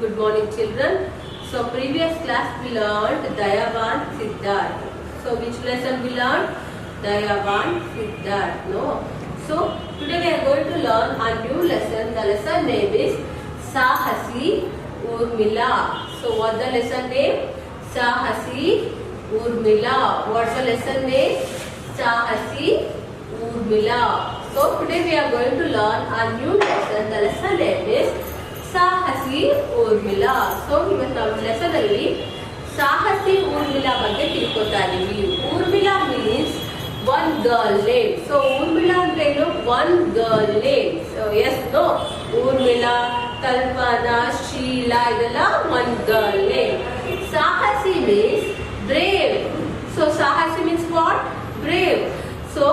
Good morning, children. So, previous class we learned Dayavan Siddharth. So, which lesson we learned? Dayavan Siddharth. No. So, today we are going to learn a new lesson. The lesson name is Sahasi Urmila. So, what the lesson name? Sahasi Urmila. What's the lesson name? Sahasi Urmila. So, today we are going to learn a new lesson. The lesson name is ಸಾಹಸಿ Urmila. So ಇವತ್ತು ನಾವು lesson ಅಲ್ಲಿ ಸಾಹಸಿ ಊರ್ಮಿಳಾ ಬಗ್ಗೆ ತಿಳ್ಕೊತಾ ಇದೀವಿ. Urmila means one girl name. So Urmila ಅಂದ್ರೆ ಏನು? One girl name. So yes no, Urmila, Kalpana, Sheela ಇದೆಲ್ಲ ಒನ್ ಗರ್ಲ್ ನೇಮ್. ಸಾಹಸಿ ಮೀನ್ಸ್ ಬ್ರೇವ್. ಸೊ ಸಾಹಸಿ ಮೀನ್ಸ್ ವಾಟ್? ಬ್ರೇವ್. ಸೊ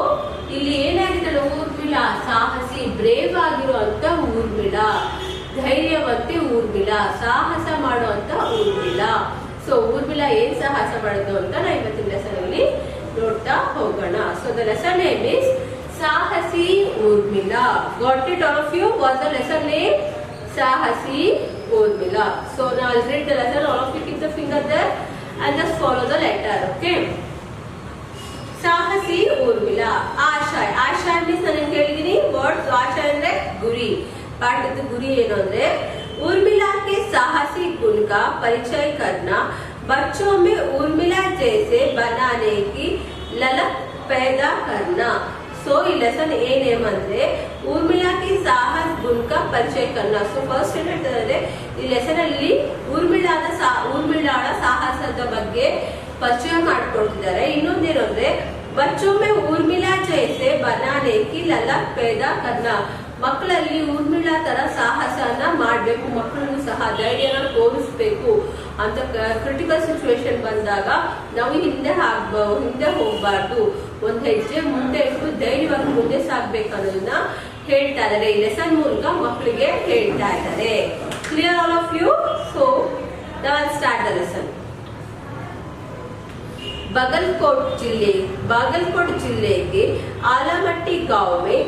ಇಲ್ಲಿ ಏನಾಗಿದ್ದಲ್ಲ, ಊರ್ಮಿಳಾ ಸಾಹಸಿ, ಬ್ರೇವ್ ಆಗಿರುವಂತ ಊರ್ಮಿಳಾ, ಧೈರ್ಯವಂತೆ ಊರ್ಮಿಳಾ, ಸಾಹಸ ಮಾಡುವಂತ ಊರ್ಮಿಳಾ. ಸೊ ಊರ್ಮಿಳಾ ಏನ್ ಸಾಹಸ ಮಾಡೋದು ಅಂತ ನಾವು ಇವತ್ತಿನ ಲೆಸನ್ ಅಲ್ಲಿ ನೋಡ್ತಾ ಹೋಗೋಣ. So the lesson name is ಸಾಹಸಿ Urmila. Got it all of you? What the lesson name? ಸಾಹಸಿ Urmila. So now I will read the lesson. All of you keep the finger there and just follow the letter. Okay. ಸಾಹಸಿ ಊರ್ಮಿಳಾ. ಆಶಯ. ಆಶಯ means ನಾನು ಹೇಳಿದೀನಿ words. ಆಶಯ ಅಂದ್ರೆ ಗುರಿ. पाठ गुरी है उर्मिला के साहसी गुण का परिचय करना, बच्चों में उर्मिला जैसे बनाने की ललक पैदा करना. सो ಈ ಲೆಸನ್ ಏನೇಮಂದ್ರೆ ಊರ್ಮಿಳಾಕ್ಕೆ ಸಾಹಸ ಗುಣ ಪರಿಚಯ ಕರ್ನ. ಸೊ ಫಸ್ಟ್ ಏನ್ ಹೇಳ್ತಾರೆ, ಈ ಲೆಸನ್ ಅಲ್ಲಿ ಊರ್ಮಿಳಾಳ ಸಾಹಸದ ಬಗ್ಗೆ ಪರಿಚಯ ಮಾಡ್ಕೊಡ್ತಿದ್ದಾರೆ. ಇನ್ನೊಂದೇನು ಅಂದ್ರೆ बच्चों में उर्मिला जैसे बनाने की ललक पैदा करना. ಮಕ್ಕಳಲ್ಲಿ ಊರ್ಮಿಳಾ ತರ ಸಾಹಸನ ಮಾಡಬೇಕು, ಮಕ್ಕಳನ್ನು ಸಹ ಧೈರ್ಯನ ತೋರಿಸ್ಬೇಕು ಅಂತ. ಕ್ರಿಟಿಕಲ್ ಸಿಚುವೇಶನ್ ಬಂದಾಗ ನಾವು ಹಿಂದೆ ಹೋಗ್ಬಾರ್ದು, ಒಂದ್ ಹೆಜ್ಜೆ ಮುಂದೆ ಇಟ್ಟು ಧೈರ್ಯವಾಗಿ ಮುಂದೆ ಸಾಗ್ಬೇಕು ಅನ್ನೋದನ್ನ ಹೇಳ್ತಾ ಇದ್ದಾರೆ. ಈ ಲೆಸನ್ ಮೂಲಕ ಮಕ್ಕಳಿಗೆ ಹೇಳ್ತಾ ಇದ್ದಾರೆ. Clear all of you? So now I'll start the lesson. Bagalkot जिले के आलामट्टी गांव में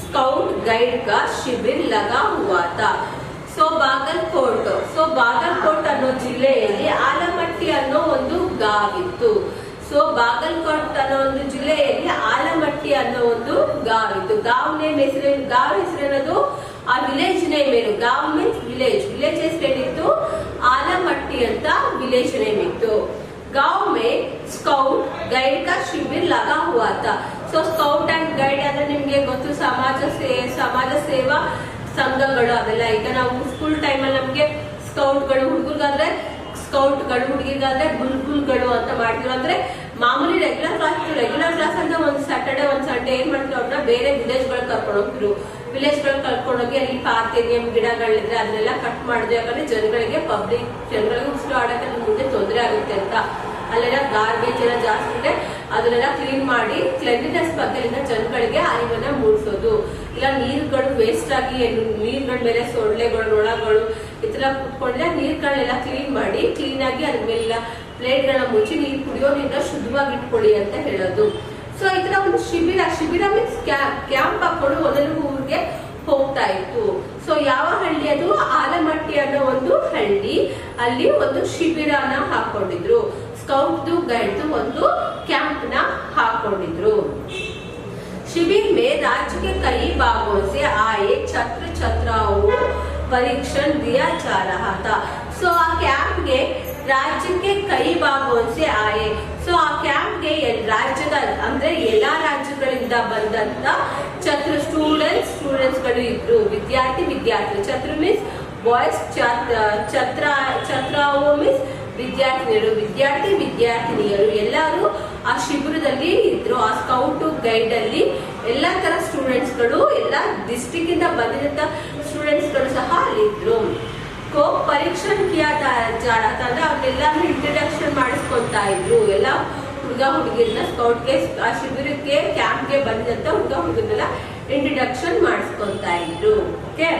स्काउट गाइड का शिविर लगा हुआ था. ಸೊ ಬಾಗಲಕೋಟ್ ಅನ್ನೋ ಜಿಲ್ಲೆಯಲ್ಲಿ ಆಲಮಟ್ಟಿ ಅನ್ನೋ ಒಂದು ಗಾವಿತ್ತು. ಸೊ ಬಾಗಲಕೋಟ್ ಅನ್ನೋ ಒಂದು ಜಿಲ್ಲೆಯಲ್ಲಿ ಆಲಮಟ್ಟಿ ಅನ್ನೋ ಒಂದು ಗಾವಿತ್ತು. ಗಾವ್ ಹೆಸರೇನದು? ಆ ವಿಲೇಜ್ ನೇಮ್ ಏನು? ಗಾವ್ ಮೀನ್ಸ್ ವಿಲೇಜ್. ವಿಲೇಜ್ ಹೆಸರೇನಿತ್ತು? ಆಲಮಟ್ಟಿ ಅಂತ ವಿಲೇಜ್ ನೇಮ್ ಇತ್ತು. गांव में स्काउट गाइड का शिविर लगा हुआ था. ಸೊ ಸ್ಕೌಟ್ ಅಂಡ್ ಗೈಡ್ ಅಂದ್ರೆ ನಿಮ್ಗೆ ಗೊತ್ತು, ಸಮಾಜ ಸೇವಾ ಸಂಘಗಳು ಅವೆಲ್ಲ. ಈಗ ನಾವು ಸ್ಕೂಲ್ ಟೈಮ್ ಅಲ್ಲಿ ನಮ್ಗೆ ಸ್ಕೌಟ್ಗಳು, ಹುಡುಗರಿಗಾದ್ರೆ ಸ್ಕೌಟ್ಗಳು, ಹುಡುಗಿಗಾದ್ರೆ ಬುಲ್ಬುಲ್ಗಳು ಅಂತ ಮಾಡ್ತಿದ್ರು. ಅಂದ್ರೆ ಮಾಮೂಲಿ ರೆಗ್ಯುಲರ್ ಕ್ಲಾಸ್ ಅಂತ ಒಂದ್ ಸ್ಯಾಟರ್ಡೆ ಒಂದ್ ಸಂಡೇ ಏನ್ ಮಾಡ್ತಿದ್ರು, ಅವ್ರನ್ನ ಬೇರೆ ವಿಲೇಜ್ ಗಳು ಕರ್ಕೊಂಡು ಹೋಗ್ತಿದ್ರು. ವಿಲೇಜ್ ಗಳು ಕರ್ಕೊಂಡೋಗಿ ಅಲ್ಲಿ ಪಾರ್ಕ್ ಏರಿಯಾ ಗಿಡಗಳಿದ್ರೆ ಅದನ್ನೆಲ್ಲ ಕಟ್ ಮಾಡಿದ್ರು. ಯಾಕಂದ್ರೆ ಜನಗಳಿಗೆ ಉಸಿರು ಆಡಕ್ಕೆ ಮುಂದೆ ತೊಂದರೆ ಆಗುತ್ತೆ ಅಂತ. ಅಲ್ಲೆಲ್ಲ ಗಾರ್ಬೇಜ್ ಎಲ್ಲ ಜಾಸ್ತಿ ಇದೆ, ಅದನ್ನೆಲ್ಲ ಕ್ಲೀನ್ ಮಾಡಿ ಕ್ಲೆನ್ಲಿನೆಸ್ ಬಗ್ಗೆ ಜನಗಳಿಗೆ ಅರಿವನ್ನ ಮೂಡಿಸೋದು. ಇಲ್ಲ ನೀರುಗಳು ವೇಸ್ಟ್ ಆಗಿ ನೀರ್ಗಳ ಮೇಲೆ ಸೊಳ್ಳೆಗಳು, ನೊಣಗಳು ಈ ತರ ಕುತ್ಕೊಂಡ್ರೆ ನೀರ್ಗಳನ್ನೆಲ್ಲ ಕ್ಲೀನ್ ಮಾಡಿ ಕ್ಲೀನ್ ಆಗಿ ಅದ್ರ ಮೇಲೆಲ್ಲ ಪ್ಲೇಟ್ಗಳನ್ನ ಮುಚ್ಚಿ ನೀರು ಕುಡಿಯೋ ನೀರನ್ನ ಶುದ್ಧವಾಗಿ ಇಟ್ಕೊಳ್ಳಿ ಅಂತ ಹೇಳೋದು. ಸೊ ಈ ತರ ಒಂದು ಶಿಬಿರ ಮೀನ್ಸ್ ಕ್ಯಾಂಪ್ ಹಾಕೊಂಡು ಒಂದೊಂದು ಊರಿಗೆ ಹೋಗ್ತಾ ಇತ್ತು. ಸೊ ಯಾವ ಹಳ್ಳಿ ಅದು? ಆಲಮಟ್ಟಿ ಅನ್ನೋ ಒಂದು ಹಳ್ಳಿ. ಅಲ್ಲಿ ಒಂದು ಶಿಬಿರನ ಹಾಕೊಂಡಿದ್ರು. ಸ್ಕೌಟ್ ಗೈಡ್ ಒಂದು ಕ್ಯಾಂಪ್ ನ ಹಾಕೊಂಡಿದ್ರು. शिविर में राज्य के कई भागों से आए छात्र छात्राओं को परीक्षण दिया जा रहा था. सो आ कैंप ಗೆ ರಾಜ್ಯಕ್ಕೆ ಕೈ ಭಾಗों से आए. ಸೊ ಆ ಕ್ಯಾಂಪ್ ಗೆ ರಾಜ್ಯದ ಅಂದ್ರೆ ಎಲ್ಲಾ ರಾಜ್ಯಗಳಿಂದ ಬಂದಂತ ಸ್ಟೂಡೆಂಟ್ಸ್ ಗಳು ಇದ್ರು. ವಿದ್ಯಾರ್ಥಿ ಛತ್ರ ಮೀನ್ಸ್ ಬಾಯ್ಸ್, ಛತ್ರಾओ ಮೀನ್ಸ್ ವಿದ್ಯಾರ್ಥಿನಿಯರು ಎಲ್ಲರೂ ಆ ಶಿಬಿರದಲ್ಲಿ ಇದ್ರು. ಆ ಸ್ಕೌಟ್ ಗೈಡ್ ಅಲ್ಲಿ ಎಲ್ಲಾ ತರ ಸ್ಟೂಡೆಂಟ್ಸ್ ಗಳು, ಎಲ್ಲಾ ಡಿಸ್ಟ್ರಿಕ್ಟ್ ಇಂದ ಬಂದಿರಂತ ಸ್ಟೂಡೆಂಟ್ಸ್ ಗಳು ಸಹ ಅಲ್ಲಿದ್ರು. ಪರೀಕ್ಷೆ ಅಂದ್ರೆ ಅವ್ರೆಲ್ಲಾರು ಇಂಟ್ರಡಕ್ಷನ್ ಮಾಡಿಸ್ಕೊಂತಾ ಇದ್ರು. ಎಲ್ಲ ಹುಡುಗರನ್ನ ಸ್ಕೌಟ್ಗೆ, ಆ ಶಿಬಿರಕ್ಕೆ ಕ್ಯಾಂಪ್ಗೆ ಬಂದಿದಂತ ಹುಡುಗರನ್ನೆಲ್ಲ इंट्रोडक्शन ಮಾಡಿಸ್ಕೊಂತಾ ಇದ್ರು. ಓಕೆ.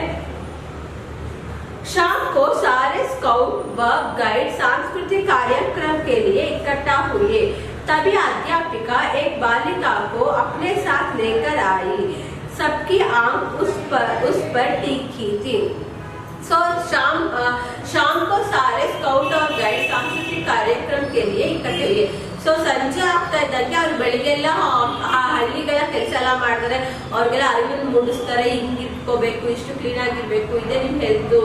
शाम को सारे स्काउट व गाइड सांस्कृतिक कार्यक्रम के लिए इकट्ठा हुए. तभी अध्यापिका एक बालिका को अपने साथ लेकर आई. सबकी आंख उस पर टिकी थी. ಸೊ शाम को सारे स्काउट और गाइड सांस्कृतिक कार्यक्रम के लिए इकट्ठे हुए. ಸೊ ಸಂಜೆ ಆಗ್ತಾ ಇದ್ದಂಗೆ ಅವ್ರು ಬೆಳಿಗ್ಗೆಲ್ಲ ಆ ಹಳ್ಳಿಗಳ ಕೆಲಸ ಎಲ್ಲ ಮಾಡ್ತಾರೆ, ಅವ್ರಿಗೆಲ್ಲ ಅರಿವಿನ ಮೂಡಿಸ್ತಾರೆ, ಹಿಂಗ್ ಇಟ್ಕೋಬೇಕು, ಇಷ್ಟು ಕ್ಲೀನ್ ಆಗಿರ್ಬೇಕು, ಇದೇ ನಿಮ್ ಹೆಲ್ತ್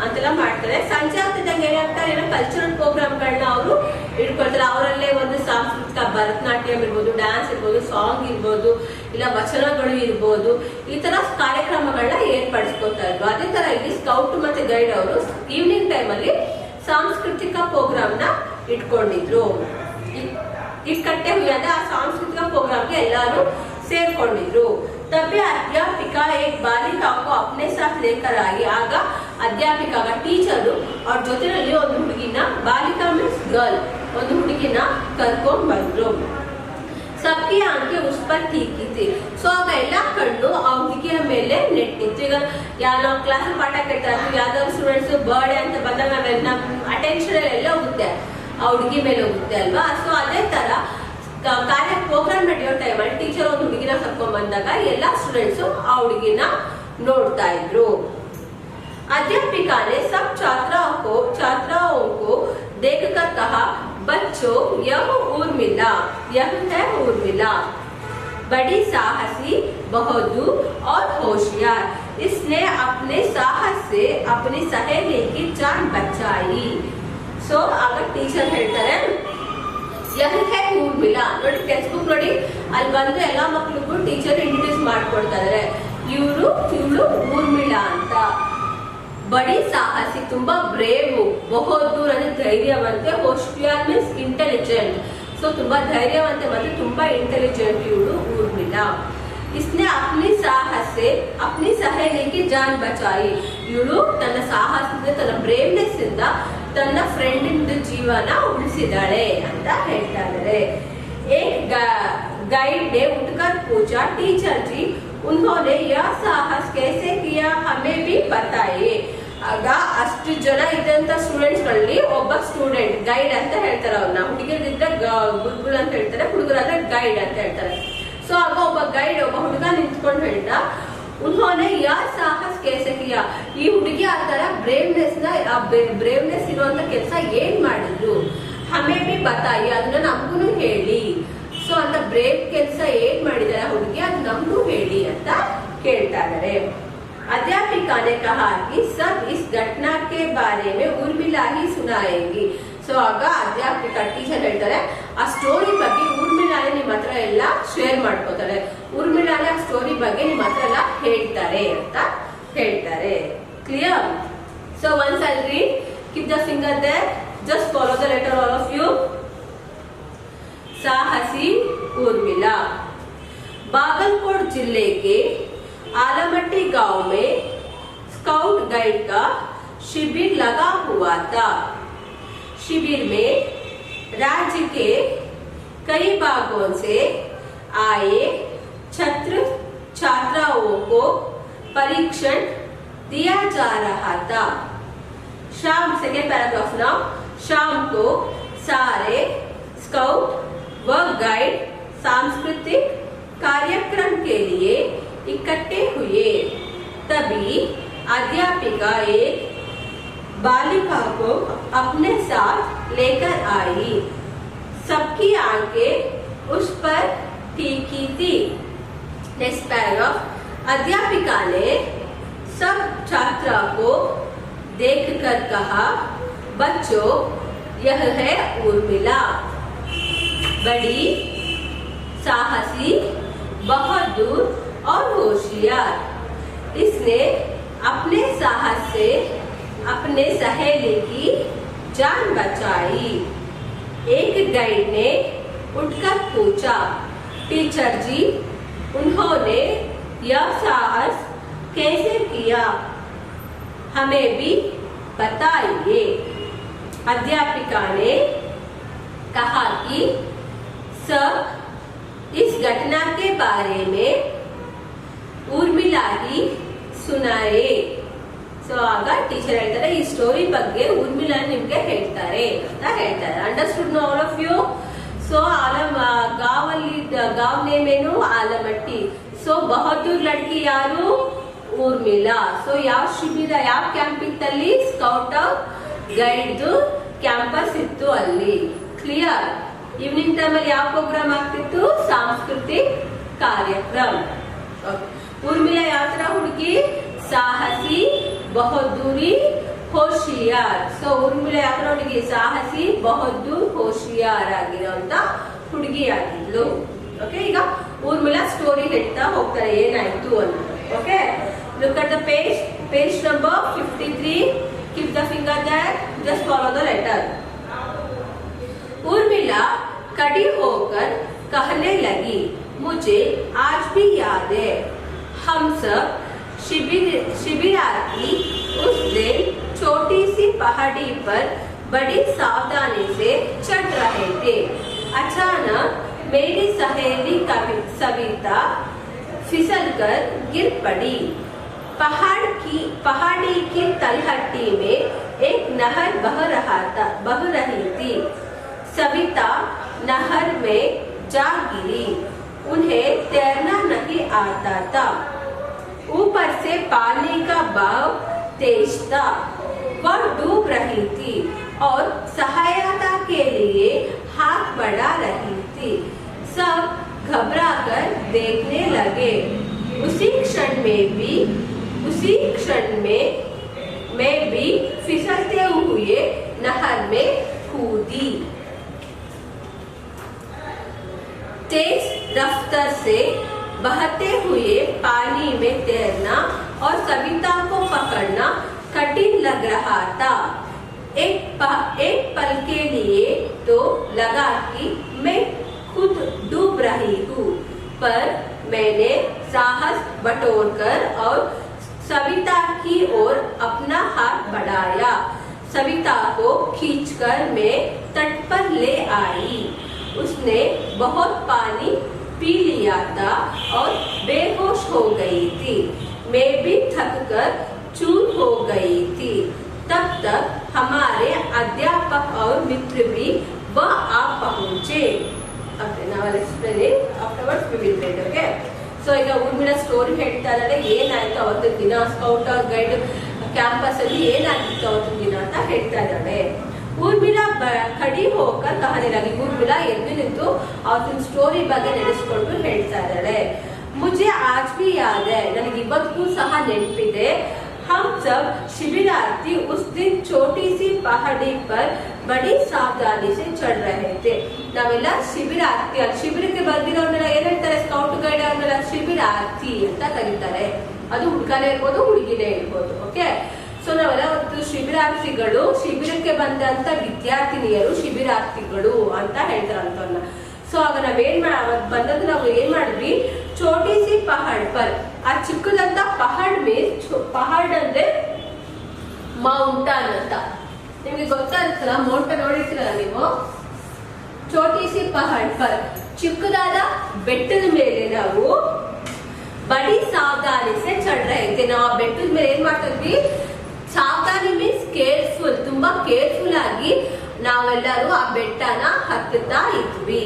ಅಂತೆಲ್ಲ ಮಾಡ್ತಾರೆ. ಸಂಜೆ ಆಗ್ತಿದ್ದಂಗೆ ಏನಾಗ್ತಾರೆ, ಏನೋ ಕಲ್ಚರಲ್ ಪ್ರೋಗ್ರಾಮ್ಗಳನ್ನ ಅವರು ಇಟ್ಕೊಳ್ತಾರೆ. ಅವರಲ್ಲೇ ಒಂದು ಸಾಂಸ್ಕೃತಿಕ ಭರತನಾಟ್ಯಂ ಇರ್ಬೋದು, ಡ್ಯಾನ್ಸ್ ಇರ್ಬೋದು, ಸಾಂಗ್ ಇರ್ಬೋದು, ಇಲ್ಲ ವಚನಗಳು ಇರ್ಬೋದು, ಈ ತರ ಕಾರ್ಯಕ್ರಮಗಳನ್ನ ಏರ್ಪಡಿಸ್ಕೊತಾ ಇದ್ರು. ಅದೇ ತರ ಇಲ್ಲಿ ಸ್ಕೌಟ್ ಮತ್ತೆ ಗೈಡ್ ಅವರು ಈವ್ನಿಂಗ್ ಟೈಮ್ ಅಲ್ಲಿ ಸಾಂಸ್ಕೃತಿಕ ಪ್ರೋಗ್ರಾಮ್ ನ ಇಟ್ಕೊಂಡಿದ್ರು. इकट्ठे हुए आ सांस्कृतिक प्रोग्राम के ಎಲ್ಲರೂ ಸೇರ್ಕೊಂಡಿದ್ರು. तभी अध्यापिका एक बालिका को अपने साथ लेकर आई. ಆಗ ಅಧ್ಯಾಪಿಕ ಟೀಚರ್ ಅವ್ರ ಜೊತೆನಲ್ಲಿ ಒಂದು ಹುಡುಗಿನ, ಬಾಲಿಕಾ ಮೀನ್ಸ್ ಗರ್ಲ್, ಒಂದು ಹುಡುಗಿನ ಕರ್ಕೊಂಡ್ ಬಂದ್ರು. सबकी आंखें उस पर टीकी थी. ಸೊ ಆಗ ಎಲ್ಲ ಕಣ್ಣು ಆ ಹುಡುಗಿಯ ಮೇಲೆ ನೆಟ್ಟಿತ್ತು. ಈಗ ಯಾವ ಕ್ಲಾಸ್ ಪಾಠ ಕೇಳ್ತಾ ಇರ್ತೀವಿ, ಯಾವ್ದಾದ್ರು ಸ್ಟೂಡೆಂಟ್ಸ್ ಬರ್ಡೇ ಅಂತ ಬಂದಾಗ ನಮ್ಮ ಅಟೆನ್ಷನ್ ಎಲ್ಲ ಹೋಗುತ್ತೆ, ಆ ಹುಡುಗಿ ಮೇಲೆ ಹೋಗುತ್ತೆ ಅಲ್ವಾ. ಸೊ ಅದೇ ತರ ಪ್ರೋಗ್ರಾಮ್ ನಡೆಯೋ ಟೈಮಲ್ಲಿ ಟೀಚರ್ ಒಂದು ಹುಡುಗಿನ ಕರ್ಕೊಂಡ್ ಬಂದಾಗ ಎಲ್ಲಾ ಸ್ಟೂಡೆಂಟ್ಸ್ ಆ ಹುಡುಗಿನ ನೋಡ್ತಾ ಇದ್ರು. अध्यापिका ने सब छात्राओं को देखकर कहा, बच्चों यह उर्मिला, यह है उर्मिला, बड़ी साहसी, बहादुर और होशियार. इसने अपने साहस से अपनी सहेली की जान बचाई. ಸೊ ಆಗ ಟೀಚರ್ ಹೇಳ್ತಾರೆ, ಯಹೇ ಊರ್ಮಿಳಾ. ನೋಡಿ ಟೆಕ್ಸ್ಟ್ ಬುಕ್ ನೋಡಿ, ಅಲ್ಲಿ ಬಂದು ಎಲ್ಲಾ ಮಕ್ಳಿಗೂ ಟೀಚರ್ ಇಂಟ್ರೊಡ್ಯೂಸ್ ಮಾಡ್ಕೊಡ್ತಾರೆ. ಇವಳು ಊರ್ಮಿಳಾ ಅಂತ. ಬಡಿ ಸಾಹಸಿ, ತುಂಬಾ ಬ್ರೇವ್, ಬಹದ್ದೂರ್ ಅಂದ್ರೆ ಧೈರ್ಯವಂತೆ, ಹೋಶಿಯಾರ್ ಮೀನ್ಸ್ ಇಂಟೆಲಿಜೆಂಟ್. ಸೊ ತುಂಬಾ ಧೈರ್ಯವಂತೆ ಮತ್ತೆ ತುಂಬಾ ಇಂಟೆಲಿಜೆಂಟ್ ಇವಳು ಊರ್ಮಿಳಾ. इसने अपनी साहस से अपनी सहेली की जान बचाई. ಇವಳು ತನ್ನ ಸಾಹಸದಿಂದ, ತನ್ನ ಬ್ರೇವ್ನೆಸ್ ಇಂದ ತನ್ನ ಫ್ರೆಂಡ್ ಜೀವನ ಉಳಿಸಿದಾಳೆ ಅಂತ ಹೇಳ್ತಾ ಇದ್ದಾರೆ. एक गाइड ने उठकर पूछा, टीचर जी उन्होंने यह साहस कैसे किया, हमें भी बताइए. ಆಗ ಅಷ್ಟು ಜನ ಇದ್ದಂತ ಸ್ಟೂಡೆಂಟ್ಸ್ ಗಳಲ್ಲಿ ಒಬ್ಬ ಸ್ಟೂಡೆಂಟ್ ಗೈಡ್ ಅಂತ ಹೇಳ್ತಾರೆ. ಅವ್ರನ್ನ ಹುಡುಗಿರಿದ್ರೆ ಗುರುಗಳು ಅಂತ ಹೇಳ್ತಾರೆ, ಹುಡುಗರಾದ್ರೆ ಗೈಡ್ ಅಂತ ಹೇಳ್ತಾರೆ. ಸೊ ಆಗ ಒಬ್ಬ ಗೈಡ್, ಒಬ್ಬ ಹುಡುಗ ನಿಂತ್ಕೊಂಡು ಹೇಳ್ದ, ಉನ್ಹೋನೆ ಯಾ ಸಾಹಸ್ कैसे किया, ಈ ಹುಡುಗಿ ಆ ತರ ಬ್ರೇವ್ನೆಸ್ ಇರುವಂತ ಕೆಲಸ ಏನ್ ಮಾಡಿದ್ರು, ಹಮೇ ಬಿ ಬತಾಯಿ, ಅದನ್ನ ನಮಗೂ ಹೇಳಿ. ಸೊ ಅಂತ ಬ್ರೇವ್ ಕೆಲಸ ಏನ್ ಮಾಡಿದಾರೆ ಹುಡುಗಿ, ಅದು ನಮಗೂ ಹೇಳಿ ಅಂತ ಕೇಳ್ತಾ ಇದಾರೆ. अध्यापिका ने कहा कि सब इस घटना के बारे में उर्मिला ही सुनाएंगी. ಸೊ ಆಗ ಅಧ್ಯಾಪಿಕ ಟೀಚರ್ ಹೇಳ್ತಾರೆ, ಆ ಸ್ಟೋರಿ ಬಗ್ಗೆ ಊರ್ಮಿಳಾನೆ ನಿಮ್ಮ ಹತ್ರ ಎಲ್ಲ ಶೇರ್ ಮಾಡ್ಕೋತಾರೆ, ಊರ್ಮಿಳಾನೆ ಆ ಸ್ಟೋರಿ ಬಗ್ಗೆ ನಿಮ್ಮ ಹತ್ರ ಎಲ್ಲ ಹೇಳ್ತಾರೆ ಅಂತ ಹೇಳ್ತಾರೆ. Clear? So once I read, keep the finger there, just follow the letter all of you. साहसी उर्मिला. बागलकोट जिले के आलमट्टी गांव में स्काउट गाइड का शिविर लगा हुआ था. शिविर में राज्य के कई भागों से आए छात्राओं को परीक्षण दिया जा रहा था. शाम, सेकेंड पैराग्राफ नाउ. शाम को सारे स्काउट व गाइड सांस्कृतिक कार्यक्रम के लिए इकट्ठे हुए. तभी अध्यापिका एक बालिका को अपने साथ लेकर आई. सबकी आंखें उस पर टीकी थी. Next paragraph. अध्यापिका ने सब छात्रा को देखकर कहा, बच्चों यह है उर्मिला, बड़ी साहसी, बहादुर और होशियार. इसने अपने साहस से अपने सहेली की जान बचाई. एक गाइड ने उठकर पूछा, टीचर जी उन्होंने यह साहस कैसे किया, हमें भी बताइए. अध्यापिका ने कहा कि सब इस घटना के बारे में ಊರ್ಮಿಳಾ ही सुनाए. ಸೊ ಆಗ ಟೀಚರ್ ಹೇಳ್ತಾರೆ, ಈ ಸ್ಟೋರಿ ಬಗ್ಗೆ ಊರ್ಮಿಳಾ ನಿಮ್ಗೆ ಹೇಳ್ತಾರೆ ಅಂತ ಹೇಳ್ತಾರೆ. Understood no all of you? So ಗಾವ್ ನೇಮ್ ಏನು? ಆಲಮಟ್ಟಿ. ಸೊ ಬಹದ್ದೂರ್ ಲಡ್ಕಿ ಯಾರು? ಊರ್ಮಿಳಾ. ಸೊ ಯಾವ ಶಿಬಿರ, ಯಾವ ಕ್ಯಾಂಪ್ ಇತ್ತಲ್ಲಿ? ಸ್ಕೌಟ್ ಗೈಡ್ ಕ್ಯಾಂಪಸ್ ಇತ್ತು ಅಲ್ಲಿ. ಕ್ಲಿಯರ್? ಈವ್ನಿಂಗ್ ಟೈಮ್ ಅಲ್ಲಿ ಯಾವ ಪ್ರೋಗ್ರಾಮ್ ಆಗ್ತಿತ್ತು? ಸಾಂಸ್ಕೃತಿಕ ಕಾರ್ಯಕ್ರಮ. ಊರ್ಮಿಳಾ ಯಾವ ತರ ಹುಡುಗಿ? ಸಾಹಸಿ, ಬಹದ್ದೂರಿ, ಹೋಶಿಯಾರ್. ಸೊ ಊರ್ಮಿಳಾ ಯಾವ ತರ ಹುಡುಗಿ? ಸಾಹಸಿ, ಬಹದ್ದೂರ್, ಹೋಶಿಯಾರ್ ಆಗಿರೋಂತ ಹುಡುಗಿ ಆಗಿದ್ಲು. ಓಕೆ, ಈಗ ಊರ್ಮಿಳಾ ಸ್ಟೋರಿ ಹೇಳ್ತಾ ಹೋಗ್ತಾರೆ ಏನಾಯ್ತು ಅಂತ. Okay, look at the page number 53. Keep the finger there, just follow the letter. Urmila खड़ी होकर कहने लगी, मुझे आज भी याद है, हम सब शिविरार्थी उस दिन छोटी सी पहाड़ी पर बड़ी सावधानी से चढ़ रहे थे. अचानक मेरी सहेली सविता फिसलकर गिर पड़ी. पहाड़ी की तलहटी में एक नहर बह रही थी. सविता नहर में जा गिरी. उन्हें तैरना नहीं आता था. ऊपर से पानी का बहाव तेज था. वह डूब रही थी और सहायता के लिए हाथ बढ़ा रही थी. सब घबराकर देखने लगे. उसी क्षण में मैं भी फिसलते हुए नहर में कूदी. तेज रफ्तार से बहते हुए पानी में तैरना और सविता को पकड़ना कठिन लग रहा था. एक पल के लिए तो लगा कि मैं खुद डूब रही हूँ, पर मैंने साहस बटोरकर और सविता की ओर अपना हाथ बढ़ाया. सविता को खींचकर मैं तट पर ले आई. उसने बहुत पानी पी लिया था और बेहोश हो गई थी. मैं भी थककर चूर हो गई थी. तब तक हमारे अध्यापक और मित्र भी वह आ पहुंचे. ಸೊ ಈಗ ಊರ್ಮಿಳಾ ಸ್ಟೋರಿ ಹೇಳ್ತಾ ಇದ್ದಾರೆ ಏನಾಯ್ತು ಅವತ್ತಿನ ದಿನ ಸ್ಕೌಟ್ ಗೈಡ್ ಕ್ಯಾಂಪಸ್ ಅಲ್ಲಿ ಏನಾಗಿತ್ತು ಅವತ್ತಿನ ದಿನ ಅಂತ ಹೇಳ್ತಾ ಇದ್ದಾಳೆ. ಊರ್ಮಿಳಾ ಖಡಿ ಹೋಗರ್ ಕಹಾನಿ ಲಗಿ. ಊರ್ಮಿಳಾ ಎದ್ದು ನಿಂತು ಅವತ್ತಿನ ಸ್ಟೋರಿ ಬಗ್ಗೆ ನೆನೆಸ್ಕೊಂಡು ಹೇಳ್ತಾ ಇದ್ದಾಳೆ. ಮುझे आज भी याद है, ನನಗೆ ಇವತ್ತಿಗೂ ಸಹ ನೆನಪಿದೆ. हम सब शिविरार्थी उस दिन छोटी सी पहाड़ी पर बड़ी सावधानी से चढ़ रहे थे. ನಾವೆಲ್ಲ ಶಿಬಿರಾರ್ಥಿ, ಶಿಬಿರಕ್ಕೆ ಬಂದಿರೋರ್ನೆಲ್ಲ ಏನ್ ಹೇಳ್ತಾರೆ? ಸ್ಕೌಟ್ ಗೈಡ್ ಅವ್ರನ್ನೆಲ್ಲ ಶಿಬಿರಾರ್ಥಿ ಅಂತ ಕರೀತಾರೆ. ಅದು ಹುಡುಗನೇ ಇರ್ಬೋದು, ಹುಡುಗಿನೇ ಇರ್ಬೋದು. ಓಕೆ, ಸೊ ನಾವೆಲ್ಲ ಒಂದು ಶಿಬಿರಾರ್ಥಿಗಳು, ಶಿಬಿರಕ್ಕೆ ಬಂದಂತ ವಿದ್ಯಾರ್ಥಿನಿಯರು ಶಿಬಿರಾರ್ಥಿಗಳು ಅಂತ ಹೇಳ್ತಾರಂತವನ್ನ. ಸೊ ಆಗ ನಾವೇನ್ ಬಂದದ್ದು ನಾವು ಏನ್ ಮಾಡಿದ್ವಿ? ಚೋಟಿ ಸಿ ಪಹಾಡ್ ಪರ್, ಆ ಚಿಕ್ಕದಂತ ಪಹಾಡ್ ಪಹಾಡ್ ಅಂದ್ರೆ ಮೌಂಟನ್ ಅಂತ ನಿಮ್ಗೆ ಗೊತ್ತಾಗುತ್ತಲ್ಲ, ಮೌಂಟನ್ ನೋಡಿರ್ತೀರಲ್ಲ ನೀವು. ಚೋಟಿ ಸಿ ಪಹಾಡ್ ಪರ್, ಚಿಕ್ಕದಾದ ಬೆಟ್ಟದ ಮೇಲೆ ನಾವು ಬಡಿ ಸಾವಧಾನಿ ಸೆ ಚढ़ रहे थे. ನಾವು ಆ ಬೆಟ್ಟದ ಮೇಲೆ ಏನ್ ಮಾಡ್ತಾ ಇದ್ವಿ? ಸಾವಧಾನಿ ಮೀನ್ಸ್ ಕೇರ್ಫುಲ್, ತುಂಬಾ ಕೇರ್ಫುಲ್ ಆಗಿ ನಾವೆಲ್ಲರೂ ಆ ಬೆಟ್ಟನ ಹತ್ತುತ್ತಾ ಇದ್ವಿ.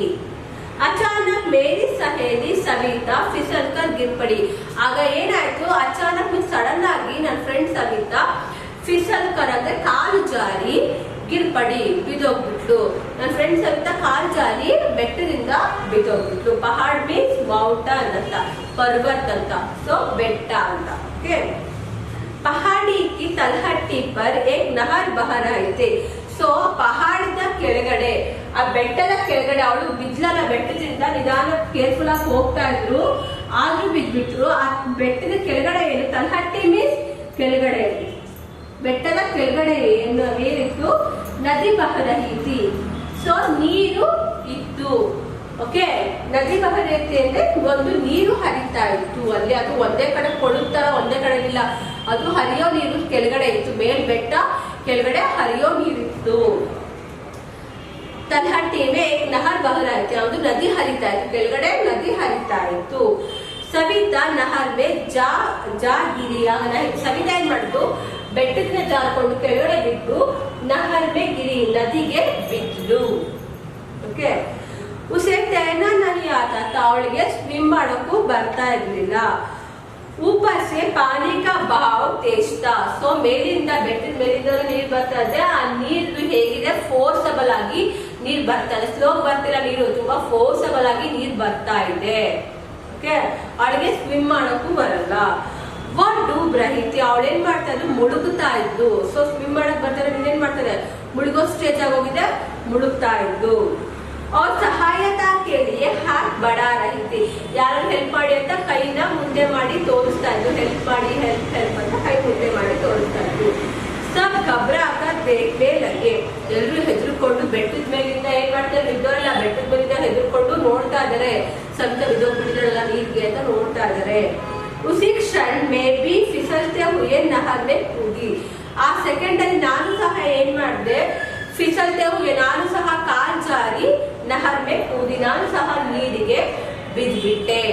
ಅಚಾನಕ್ ಮೇರಿ ಸಹೇಲಿ ಸವಿತಾ ಫಿಸಲ್ಕರ್ ಗಿರ್ ಪಡಿ. ಆಗ ಏನಾಯ್ತು? ಅಚಾನಕ್ ಮೀನ್ಸ್ ಸಡನ್ ಆಗಿ ನನ್ನ ಫ್ರೆಂಡ್ ಸವಿತಾ ಫಿಸಲ್ಕರ್ ಅಂದ್ರೆ ಕಾಲು ಜಾರಿ, ಗಿರ್ ಪಡಿ ಬಿದ್ದೋಗ್ಬಿಟ್ಲು. ನನ್ನ ಫ್ರೆಂಡ್ ಸವಿತಾ ಕಾಲು ಜಾರಿ ಬೆಟ್ಟದಿಂದ ಬಿದ್ದೋಗ್ಬಿಟ್ಲು. ಪಹಾಡ್ ಮೀನ್ಸ್ ಮೌಂಟನ್ ಅಂತ, ಪರ್ವತ್ ಅಂತ, ಸೊ ಬೆಟ್ಟ ಅಂತ. ಓಕೆ, ಪಹಾಡಿ ಕಿ ತಲಹಟ್ಟಿ ಪರ್ ಏಕ್ ನಹರ್ ಬಹ ರಹಿ ಥಿ. ಸೊ ಪಹಾಡದ ಕೆಳಗಡೆ, ಆ ಬೆಟ್ಟದ ಕೆಳಗಡೆ ಅವಳು ಬಿದ್ಲಲ್ಲ, ಬೆಟ್ಟದಿಂದ ನಿಧಾನ ಕೇರ್ಫುಲ್ ಆಗಿ ಹೋಗ್ತಾ ಇದ್ರು, ಆದ್ರೂ ಬಿದ್ಬಿಟ್ರು. ಆ ಬೆಟ್ಟದ ಕೆಳಗಡೆ ಏನು? ತಲಹಟ್ಟಿ ಮೀನ್ಸ್ ಕೆಳಗಡೆ, ಬೆಟ್ಟದ ಕೆಳಗಡೆ ಏನಿತ್ತು? ನದಿ ಬಹ ರಹಿ ಥಿ. ಸೊ ನೀರು ಇತ್ತು. ಓಕೆ, ನದಿ ಬಹ ರಹಿ ಥಿ ಅಂದ್ರೆ ಒಂದು ನೀರು ಹರಿತಾ ಇತ್ತು ಅಲ್ಲಿ. ಅದು ಒಂದೇ ಕಡೆ ಕೊಡುತ್ತರ, ಒಂದೇ ಕಡೆ ಇಲ್ಲ, ಅದು ಹರಿಯೋ ನೀರು ಕೆಳಗಡೆ ಇತ್ತು. ಮೇಲ್ ಬೆಟ್ಟ, ಕೆಳಗಡೆ ಹರಿಯೋ ನೀರಿತ್ತು. ತಲಹಟ್ಟಿ ಏಕ್ ನಹರ್ ಬಹ ರಹಿ ಥಿ, ಒಂದು ನದಿ ಹರಿತಾ ಇತ್ತು, ಕೆಳಗಡೆ ನದಿ ಹರಿತಾ ಇತ್ತು. ಸವಿತಾ ನಹರ್ ಮೇ ಜಾ ಗಿರಿಯ. ಸವಿತಾ ಏನ್ ಮಾಡಿದ್ರು? ಬೆಟ್ಟಕ್ಕೆ ಜಾರ್ಕೊಂಡು ಕೆಳಗಡೆ ಬಿದ್ದು ನಹರ್ ಮೇ ಗಿರಿ, ನದಿಗೆ ಬಿದ್ಲು. ಓಕೆ, ಉಸೆ ತೈರ್ನಾ ನಹಿ ಆತಾ ತಾ, ಅವಳಿಗೆ ಸ್ವಿಮ್ ಮಾಡೋಕ್ಕೂ ಬರ್ತಾ ಇರ್ಲಿಲ್ಲ. ऊपर से पानी का बहाव तेज था. ಸೊ ಮೇಲಿಂದ ಬೆಟ್ಟದ ಮೇಲಿಂದ ನೀರು ಬರ್ತಾ ಇದೆ. ಆ ನೀರು ಹೇಗಿದೆ, ಫೋರ್ಸಬಲ್ ಆಗಿ ನೀರು ಬರ್ತಾ ಇದೆ. ಸ್ಲೋ ಬರ್ತಿಲ್ಲ ನೀರು, ತುಂಬಾ ಫೋರ್ಸಬಲ್ ಆಗಿ ನೀರು ಬರ್ತಾ ಇದೆ. ಓಕೆ, ಅವಳಿಗೆ ಸ್ವಿಮ್ ಮಾಡೋಕ್ಕೂ ಬರಲ್ಲ. ಒಟ್ಟು ಬ್ರಹಿತಿ, ಅವಳೇನ್ ಮಾಡ್ತಾ ಇದ್ದು, ಮುಳುಗುತ್ತಾ ಇದ್ದು. ಸೊ ಸ್ವಿಮ್ ಮಾಡಕ್ ಬರ್ತಾರೆ, ನೀನೇನ್ ಮಾಡ್ತಾರೆ, ಮುಳುಗೋ ಸ್ಟೇಜ್ ಆಗೋಗಿದೆ, ಮುಳುಗ್ತಾ ಇದ್ದು. और सहायता के लिए हाथ बढ़ा रही थी. ಯಾರು ಹೆಲ್ಪ್ ಮಾಡಿ ಅಂತ ಕೈನ ಮುಂದೆ ಮಾಡಿ ತೋರಿಸ್ತಾ ಇದ್ದು. ಹೆಲ್ಪ್ ಮಾಡಿ, ಹೆಲ್ಪ್ ಹೆಲ್ಪ್ ಅಂತ ಕೈ ಮುಂದೆ ಮಾಡಿ ತೋರಿಸ್ತಾ ಇದ್ದು. ಸಬ್ घबराकर देखने लगे. ಎಲ್ಲರೂ ಹೆದರ್ಕೊಂಡು ಬೆಟ್ಟದ ಮೇಲಿಂದ ಏನ್ ಮಾಡ್ತಾರೆ, ಬಿದ್ದೋರೆಲ್ಲ ಬೆಟ್ಟದ ಮೇಲಿಂದ ಹೆದರ್ಕೊಂಡು ನೋಡ್ತಾ ಇದಾರೆ. ಸಂತ ಬಿದ್ದೋಗ್ಬಿಟ್ಟಿದ್ರಲ್ಲ ನೀರ್ಗೆ ಅಂತ ನೋಡ್ತಾ ಇದಾರೆ. उसी क्षण में भी फिसलते हुए नहर में कूदी. ಆ ಸೆಕೆಂಡ್ ಅಲ್ಲಿ ನಾನು ಸಹ ಏನ್ ಮಾಡಿದೆ, फिसलते हुए ನಾನು ಸಹ ಕಾಲ್ ಜಾರಿ ನಹರ್ ಮೇ ಕೂದಿ, ನಾನು ಸಹ ನೀರಿಗೆ ಬಿದ್ಬಿಟ್ಟೆ.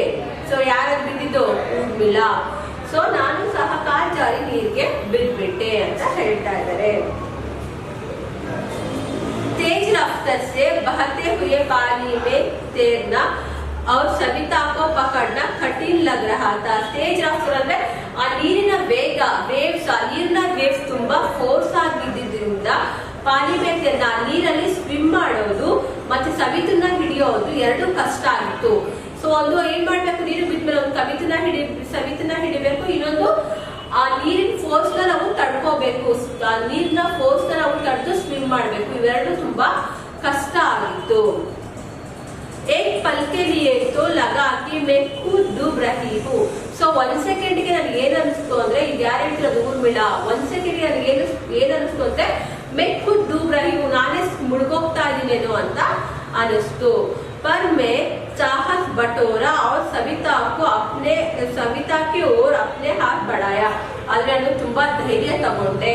ಸೊ ಯಾರು ಬಿದ್ದಿದ್ದು, ಊರ್ಮಿಳಾ. ಸೊ ನಾನು ಸಹ ಕಾಲ್ ಜಾರಿ ನೀರಿಗೆ ಬಿದ್ಬಿಟ್ಟೆ ಅಂತ ಹೇಳ್ತಾ ಇದ್ದಾರೆ. तेज रफ्तार से बहते हुए पानी में तैरना और सविता को पकड़ना कठिन लग रहा था. तेज रफ्तार ಅಂದ್ರೆ ಆ ನೀರಿನ ವೇಗ, ವೇವ್ಸ್, ಆ ನೀರಿನ ವೇವ್ಸ್ ತುಂಬಾ ಫೋರ್ಸ್ ಆಗಿದ್ದರಿಂದ ಪಾನಿ ಮೇಲೆ ನೀರಲ್ಲಿ ಸ್ವಿಮ್ ಮಾಡೋದು ಮತ್ತೆ ಸವಿತನ್ನ ಹಿಡಿಯೋದು ಎರಡು ಕಷ್ಟ ಆಗಿತ್ತು. ಸೊ ಒಂದು ಏನ್ ಮಾಡ್ಬೇಕು, ನೀರು ಬಿದ್ಮೇಲೆ ಒಂದು ಸವಿತನ್ನ ಹಿಡಿಬೇಕು, ಇನ್ನೊಂದು ಆ ನೀರಿನ ಫೋರ್ಸ್ ನ ನಾವು ತಡ್ಕೋಬೇಕು, ಆ ನೀರಿನ ಫೋರ್ಸ್ ನ ನಾವು ತಡೆದು ಸ್ವಿಮ್ ಮಾಡ್ಬೇಕು. ಇವೆರಡು ತುಂಬಾ ಕಷ್ಟ ಆಗಿತ್ತು. एक पल के लिए तो लगा कि मैं खुद डूब रही हूँ. ಸೊ ಒಂದ್ ಸೆಕೆಂಡ್ ಗೆ ನನಗೆ ಏನ್ ಅನಿಸ್ತು ಅಂದ್ರೆ, ಇದು ಯಾರು ಹೇಳ್ತಿರೋದು, ಊರ್ಮಿಳಾ. ಒಂದ್ ಸೆಕೆಂಡ್ ಗೆ ನನಗೆ ಏನ್ ಅನಿಸ್ತು ಅಂದ್ರೆ, मैं खुद डूब रही हूँ, ನಾನೇ ಮುಳುಗೋಗ್ತಾ ಇದೀನೇನೋ ಅಂತ ಅನಿಸ್ತು. पर मैं साहस बटोरा और सविता की ओर अपने हाथ बढ़ाया. ಆದ್ರೆ ನಾನು ತುಂಬಾ ಧೈರ್ಯ ತಗೊಂಡೆ.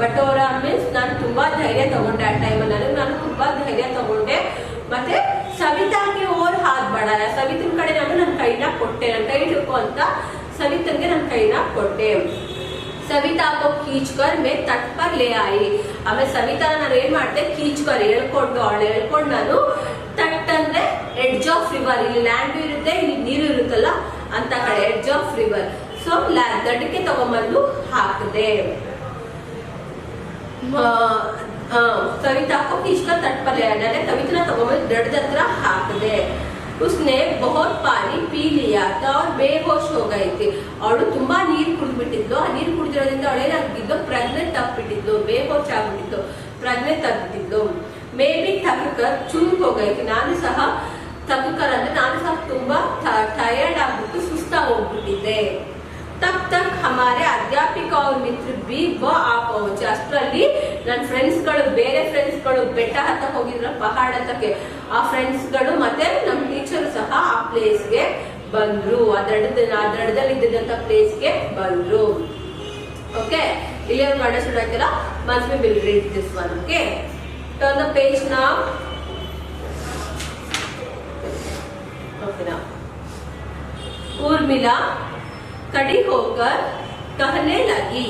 ಬಟೋರಾ ಮೀನ್ಸ್ ನಾನು ತುಂಬಾ ಧೈರ್ಯ ತಗೊಂಡೆ. ಆ ಟೈಮಲ್ಲಿ ನಾನು ತುಂಬಾ ಧೈರ್ಯ ತಗೊಂಡೆ. ಮತ್ತೆ ಸವಿತಾಗೆ ಓರ್ ಹಾತ್ ಬಡಾಯ, ಸವಿತನ್ ಕಡೆ ನಾನು ನನ್ನ ಕೈನ ಕೊಟ್ಟೆ, ನನ್ನ ಕೈ ಹಿಡ್ಕೊ ಅಂತ ಸವಿತನ್ಗೆ ನನ್ನ ಕೈನ ಕೊಟ್ಟೆ. ಸವಿತಾ ಕೋ ಖೀಚ್ಕರ್ ಮೇ ತಟ್ ಪರ್ ಲೇ ಆಯಿ. ಆಮೇಲೆ ಸವಿತಾನ ನಾನು ಏನ್ ಮಾಡಿದೆ, ಖೀಚ್ಕರ್ ಹೇಳ್ಕೊಂಡು ನಾನು ತಟ್ ಅಂದ್ರೆ ಎಡ್ಜ್ ಆಫ್ ರಿವರ್, ಇಲ್ಲಿ ಲ್ಯಾಂಡ್ ಇರುತ್ತೆ, ಇಲ್ಲಿ ನೀರು ಇರುತ್ತಲ್ಲ ಅಂತ ಕಡೆ ಎಡ್ಜ್ ಆಫ್ ರಿವರ್. ಸೊ ದಡ್ಡಕ್ಕೆ ತಗೊಂಬಂದು ಹಾಕಿದೆ. सविता को खींचकर तट पर ले आया. कविता तಗೊಂಡು दर्द हत्र हाकिದೆ. उसने बहुत पानी पी लिया था और बेहोश हो गई थी. ಅವಳು ತುಂಬಾ ನೀರು ಕುಡಿದ್ಬಿಟ್ಟಿದ್ಲು. ಆ ನೀರು ಕುಡಿದಿರೋದ್ರಿಂದ ಅವಳೇನಾಗಿದ್ದು, ಪ್ರೆಗ್ನೆಂಟ್ ಆಗ್ಬಿಟ್ಟಿದ್ಲು, ಬೇಹೋಶ್ ಆಗ್ಬಿಟ್ಟಿದ್ಲು, ಪ್ರೆಗ್ನೆಂಟ್ ಆಗ್ಬಿಟ್ಟಿದ್ಲು. ಮೇ ಬಿ ಥಕಕರ್ ಚೂರ್ हो गई थी. ನಾನು ಸಹ ಥಕಕರ್ ಅಂದ್ರೆ ನಾನು ಸಹ ತುಂಬಾ ಟಯರ್ಡ್ ಆಗ್ಬಿಟ್ಟು ಸುಸ್ತಾಗಿ ಹೋಗ್ಬಿಟ್ಟಿದ್ದೆ. तब तक हमारे अध्यापिका और मित्र भी वो आ पहुंचे. ಅಷ್ಟರಲ್ಲಿ ನನ್ನ ಫ್ರೆಂಡ್ಸ್ ಗಳು, ಬೇರೆ ಫ್ರೆಂಡ್ಸ್ ಗಳು ಬೆಟ್ಟ ಹತ್ತ ಹೋಗಿದ್ರ, ಪಹಾಡ ಹತ್ತಕ್ಕೆ. ಆ ಫ್ರೆಂಡ್ಸ್ ಗಳು ಮತ್ತೆ ನಮ್ಮ ಟೀಚರ್ ಸಹ ಆ ಪ್ಲೇಸ್ ಗೆ ಬಂದ್ರು. ಆ ದಡದಲ್ಲಿ ಇದ್ದಂತ ಪ್ಲೇಸ್ ಗೆ ಬಂದ್ರು. ಓಕೆ, ಇಲ್ಲಿ ಒಂದು ಅಂಡರ್ಸ್ಟ್ಯಾಂಡ್ ಆಯ್ತಲ್ಲ. ಮನ್ಸ್ we will read this one. Okay, turn the page now. Okay, now Urmila खड़ी होकर कहने लगी,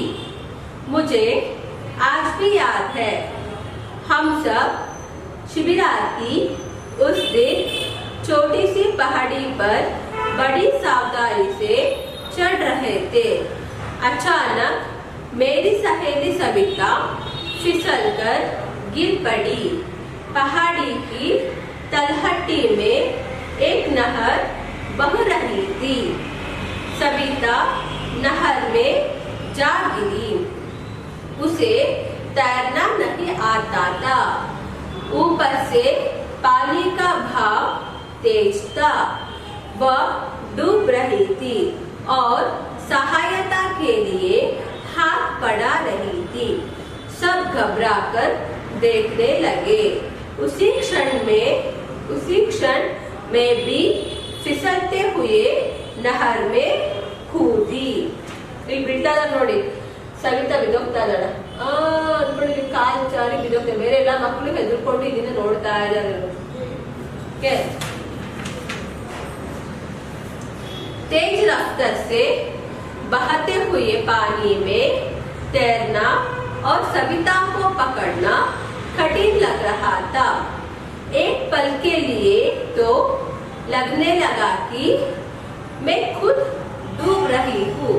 मुझे आज भी याद है, हम सब शिविरार्थी उस दिन छोटी सी पहाड़ी पर बड़ी सावधानी से चढ़ रहे थे. अचानक मेरी सहेली सविता फिसलकर गिर पड़ी. पहाड़ी की तलहटी में एक नहर बह रही थी. सविता नहर में जा गिरी. उसे तैरना नहीं आता था. ऊपर से पानी का भाव तेज था. वह डूब रही थी और सहायता के लिए हाथ बढ़ा रही थी. सब घबराकर देखने लगे. उसी क्षण में भी फिसलते हुए नहर में कूदी. ಇಲ್ಲಿ ಬಿಡ್ತಾ ಇದ್ದಾರೆ ನೋಡಿ, ಸವಿತಾ ಬಿದ್ದೋಗ್ತಾ ಇದ್ದಾಳೆ. ಅನ್ಕೊಳ್ಳಿ ಕಾಲು ಜಾರಿ ಬಿದ್ದೋಗ್ತಾರೆ. ಬೇರೆ ಎಲ್ಲ ಮಕ್ಕಳು ಹೆದರ್ಕೊಂಡು ಇದನ್ನ ನೋಡ್ತಾ ಇದ್ದಾರೆ. ಓಕೆ, तेज रफ्तार से बहते हुए पानी में तैरना और सविता को पकड़ना कठिन लग रहा था. एक पल के लिए तो लगने लगा कि मैं खुद डूब रही हूँ,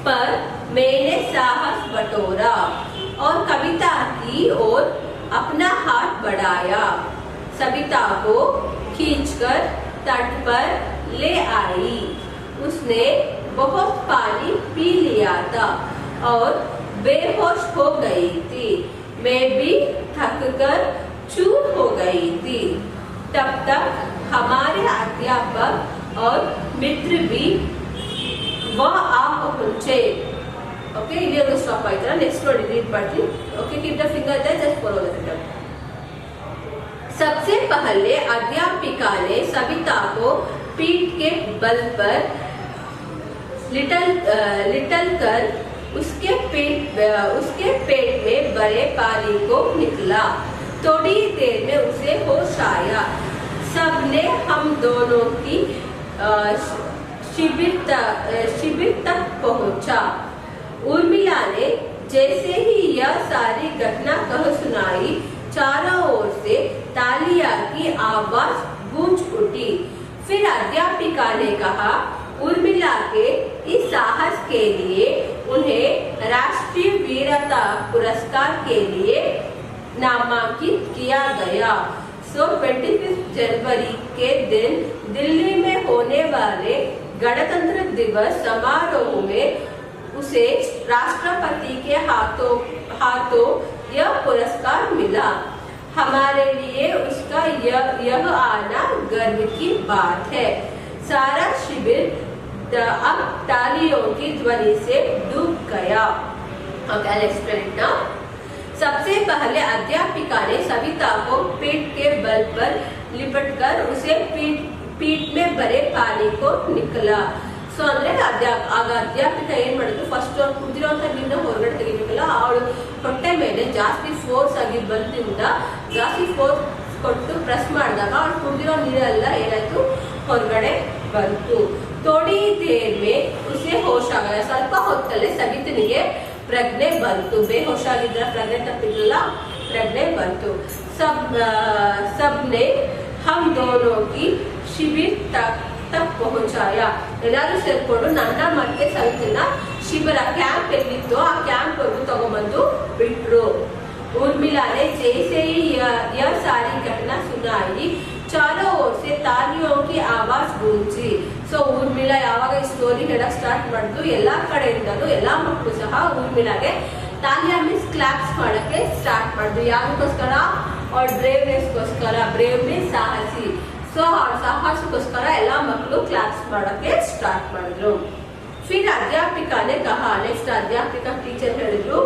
पर मैंने साहस बटोरा और कविता की ओर अपना हाथ बढ़ाया। सविता को खींचकर तट पर ले आई। उसने बहुत पानी पी लिया था और बेहोश हो गई थी। मैं भी थककर चूर हो गई थी। तब तक हमारे अध्यापक और मित्र भी वह आ पहुंचे। ओके, ಇಲ್ಲಿ ಒಂದು ಸ್ಟಾಪ್ ಆಯ್ತಾ? ನೆಕ್ಸ್ಟ್ ನೋಡಿ ರೀಡ್ ಮಾಡ್ತೀನಿ. Okay, keep the finger there, just follow the finger. सबसे पहले अध्यापिका ने सविता को पीठ के बल पर लिटल कर उसके पेट में बड़े पानी को निकला। थोड़ी देर में उसे होश आया। सबने हम दोनों की शिविर तक पहुंचा। उर्मिला ने जैसे ही यह सारी घटना कह सुनाई, चारों ओर से तालियां की आवाज गूंज उठी। फिर अध्यापिका ने कहा, उर्मिला के इस साहस के लिए उन्हें राष्ट्रीय वीरता पुरस्कार के लिए नामांकित किया गया। 25 जनवरी के दिन दिल्ली में होने वाले गणतंत्र दिवस समारोह में उसे राष्ट्रपति के हाथों यह पुरस्कार मिला। हमारे लिए उसका यह आना गर्व की बात है। सारा शिविर अब तालियों की ध्वनि से डूब गया। सबसे पहले अध्यापिका ने सविता को पीठ के बल पर लिपटकर उसे पीठ में भरे पानी को निकला। ಸೊ ಅಂದ್ರೆ ಆಗ ಅಧ್ಯಾಪಿಕ ಏನ್ ಮಾಡಿದ್ರು, ಫಸ್ಟ್ ಅವ್ರು ಕುದಿರೋಂಥ ನೀರನ್ನ ಹೊರಗಡೆ ತೆಗಿಬೇಕಲ್ಲ, ಅವಳು ಹೊಟ್ಟೆ ಮೇಲೆ ಜಾಸ್ತಿ ಫೋರ್ಸ್ ಆಗಿ ಬಲದಿಂದ ಜಾಸ್ತಿ ಫೋರ್ಸ್ ಕೊಟ್ಟು ಪ್ರೆಸ್ ಮಾಡಿದಾಗ ಅವ್ಳು ಕುದಿರೋ ನೀರೆಲ್ಲ ಏನಾಯ್ತು, ಹೊರಗಡೆ ಬಂತು. ಥೋಡಿ ದೇರ್ ಮೇ ಉಸೆ ಹೋಶ್ ಆಗಲ್ಲ, ಸ್ವಲ್ಪ ಹೊತ್ತಲ್ಲೇ ಸವಿತನಿಗೆ ಪ್ರಜ್ಞೆ ಬಂತು. ಬೇಹೋಶಾಗಿದ್ರ ಪ್ರಜ್ಞೆ ತಪ್ಪಿದ್ರಲ್ಲ, ಪ್ರಜ್ಞೆ ಬಂತು. सबने हम दोनों की शिविर तक पहुंचाया. ಎಲ್ಲರೂ ಸೇರ್ಕೊಂಡು ನನ್ನ ಮತ್ತೆ ಸವಿತನ ಶಿಬಿರ ಕ್ಯಾಂಪ್ ಎಲ್ಲಿತ್ತು ಆ ಕ್ಯಾಂಪ್ ವರೆಗೂ ತಗೊಂಡ್ಬಂದು ಬಿಟ್ರು. उर्मिला ने जैसे ही यह सारी घटना सुनाई, चारों ओर से तालियों की आवाज गूंजी. ಸೊ ಊರ್ಮಿಳಾ ಯಾವಾಗ ಈ ಸ್ಟೋರಿ ಹೇಳಕ್ ಸ್ಟಾರ್ಟ್ ಮಾಡಿದ್ರು, ಎಲ್ಲಾ ಕಡೆಯಿಂದಲೂ ಎಲ್ಲಾ ಮಕ್ಕಳು ಸಹ ಊರ್ಮಿಳಾಗೆ ತಾಲಿಯಾ ಮೀನ್ಸ್ ಕ್ಲಾಪ್ಸ್ ಮಾಡಕ್ಕೆ ಸ್ಟಾರ್ಟ್ ಮಾಡಿದ್ರು. ಯಾವ್ದಕ್ಕೋಸ್ಕರ? ಅವ್ರ ಬ್ರೇವ್ನೆಸ್ಗೋಸ್ಕರ. ಬ್ರೇವ್ ಮೀನ್ಸ್ ಸಾಹಸಿ. ಸೊ ಅವ್ರ ಸಾಹಸಕ್ಕೋಸ್ಕರ ಎಲ್ಲಾ ಮಕ್ಕಳು ಕ್ಲಾಪ್ಸ್ ಮಾಡಕ್ಕೆ ಸ್ಟಾರ್ಟ್ ಮಾಡಿದ್ರು. फिर अध्यापिका ने कहा, नेक्स्ट अध्यापिका टीचर ಹೇಳಿದ್ರು,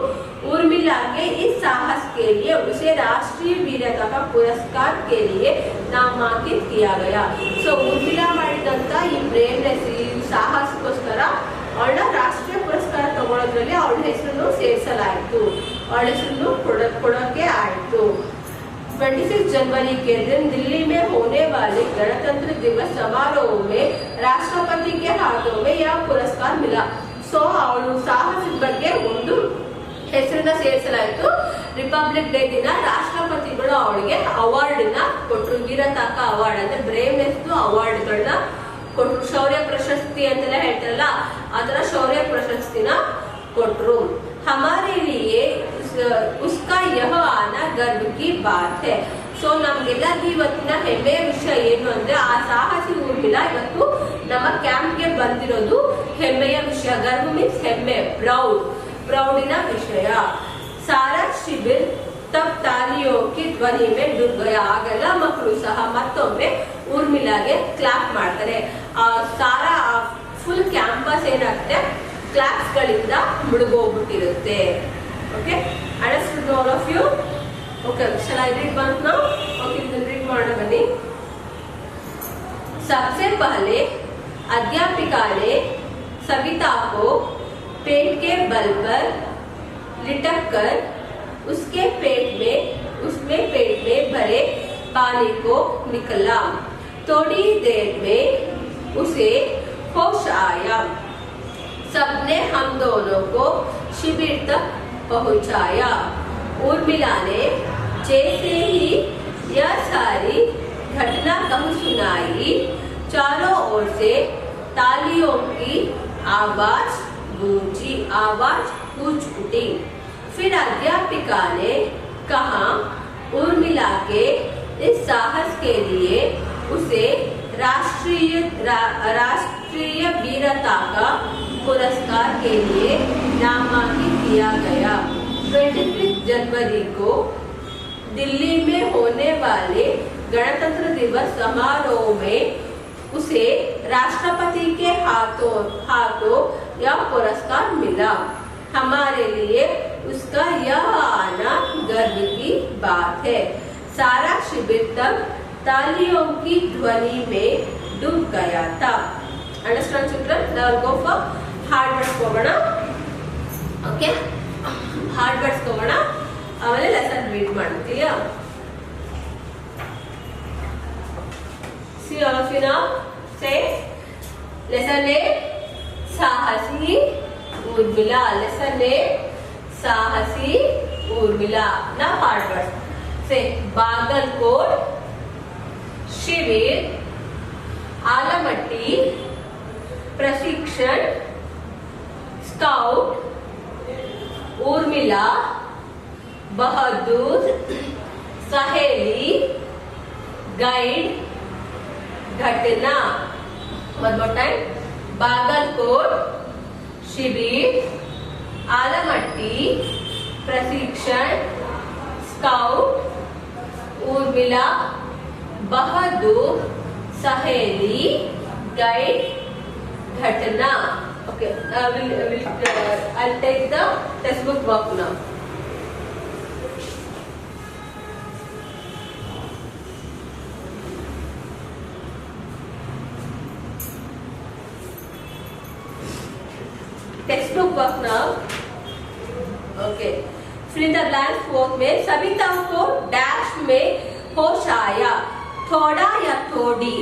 उर्मिला के इस साहस के लिए उसे राष्ट्रीय वीरता का पुरस्कार के लिए नामांकित किया गया. ಸೊ ಉರ್ಮಿಳಾ ಮಾಡಿದಂತ ಈ ಬ್ರೇವ್ನೆಸ್, ಈ ಸಾಹಸಕ್ಕೋಸ್ಕರ ಅವಳನ್ನ ರಾಷ್ಟ್ರೀಯ ಪುರಸ್ಕಾರ ತಗೊಳ್ಳೋದ್ರಲ್ಲಿ ಅವಳ ಹೆಸರನ್ನು ಸೇರಿಸಲಾಯಿತು, ಅವಳ ಹೆಸರನ್ನು ಕೊಡೋಕೆ ಆಯಿತು. 26 जनवरी के दिन दिल्ली में होने वाले गणतंत्र दिवस समारोह में राष्ट्रपति के हाथों में यह पुरस्कार मिला. ಸೊ ಅವಳು ಸಾಹಸದ ಬಗ್ಗೆ ಒಂದು ಹೆಸರನ್ನ ಸೇರಿಸಲಾಯಿತು. ರಿಪಬ್ಲಿಕ್ ಡೇ ದಿನ ರಾಷ್ಟ್ರಪತಿಗಳು ಅವಳಿಗೆ ಅವಾರ್ಡ್ ಕೊಟ್ಟರು. ವೀರತಾಕ ಅವಾರ್ಡ್ ಅಂದ್ರೆ ಬ್ರೇವ್ನೆಸ್ ಅವಾರ್ಡ್ ಗಳನ್ನ ಕೊಟ್ಟರು. ಶೌರ್ಯ ಪ್ರಶಸ್ತಿ ಅಂತೆಲ್ಲ ಹೇಳ್ತಾರಲ್ಲ, ಆತರ ಶೌರ್ಯ ಪ್ರಶಸ್ತಿನ ಕೊಟ್ಟರು. हमारे लिए उसका यह आना गर्व की बात है. ಸೊ ನಮ್ಗೆಲ್ಲರಿಗೂ ಇವತ್ತಿನ ಹೆಮ್ಮೆಯ ವಿಷಯ ಏನು ಅಂದ್ರೆ, ಆ ಸಾಹಸಿ ಊರ್ಮಿಳಾ ಇವತ್ತು ನಮ್ಮ ಕ್ಯಾಂಪ್ಗೆ ಬಂದಿರೋದು ಹೆಮ್ಮೆಯ ವಿಷಯ. ಗರ್ವ ಮೀನ್ಸ್ ಹೆಮ್ಮೆ, ಪ್ರೌಡಿನ ವಿಷಯ. ಸಾರಾ ಶಿಬಿರ್ ತಬ್ ತಾಲಿಯೋ ಕಿ ಧ್ವನಿ ಮೇ ಡುಬ್ ಗಯಾ. ಆಗೆಲ್ಲ ಮಕ್ಕಳು ಸಹ ಮತ್ತೊಮ್ಮೆ ಊರ್ಮಿಳಾಗೆ ಕ್ಲಾಪ್ ಮಾಡ್ತಾರೆ. ಸಾರಾ ಫುಲ್ ಕ್ಯಾಂಪಸ್ ಏನಾಗುತ್ತೆ, ಕ್ಲಾಪ್ಸ್ ಗಳಿಂದ ಮುಳುಗೋಗ್ಬಿಟ್ಟಿರುತ್ತೆ. Okay, understood all of you? Okay, shall I read once now? Okay, then read ಮಾಡೋಣ ಬನ್ನಿ. सबसे पहले अध्यापिका ने सविता को पेट के बल पर लिटक कर उसके पेट में भरे पानी को निकला. थोड़ी देर में उसे होश आया. सबने हम दोनों को शिविर तक पहुंचाया. उर्मिला ने जैसे ही यह सारी घटना कह सुनाई, चारों ओर से तालियों की आवाज गूंजी, आवाज गूंज उठी। फिर अध्यापिका ने कहा उर्मिला के इस साहस के लिए उसे राष्ट्रीय वीरता का पुरस्कार के लिए नामांकित किया गया। 25 जनवरी को दिल्ली में होने वाले गणतंत्र दिवस समारोह में उसे राष्ट्रपति के हाथों यह पुरस्कार मिला। हमारे लिए उसका यह आना गर्व की बात है। सारा शिविर तक तालियों की ध्वनि में डूब गया था। Understand children? Now go for hard words ಹೋಗೋಣ. ಓಕೆ, ಹಾರ್ಡ್ ವರ್ಡ್ಸ್ ಹೋಗೋಣ, ಆಮೇಲೆ ಲೆಸನ್ ರೀಡ್ ಮಾಡ್ತೀವಿ. See all of you now. Say lesson A साहसी उर्मिला. lesson A साहसी Urmila. Now hard words. Say Bagalkot शिविर आलमट्टी प्रशिक्षण स्काउट उर्मिला बहादुर सहेली गाइड घटना. one more time. बागलकोट शिविर आलमट्टी प्रशिक्षण स्काउट उर्मिला बहादुर सहेली गाइड घटना. Okay, I'll take the textbook work now. Textbook work now. Okay. Fill in the blanks. Fourth में सविता को डैश में होश आया, थोड़ा या थोड़ी.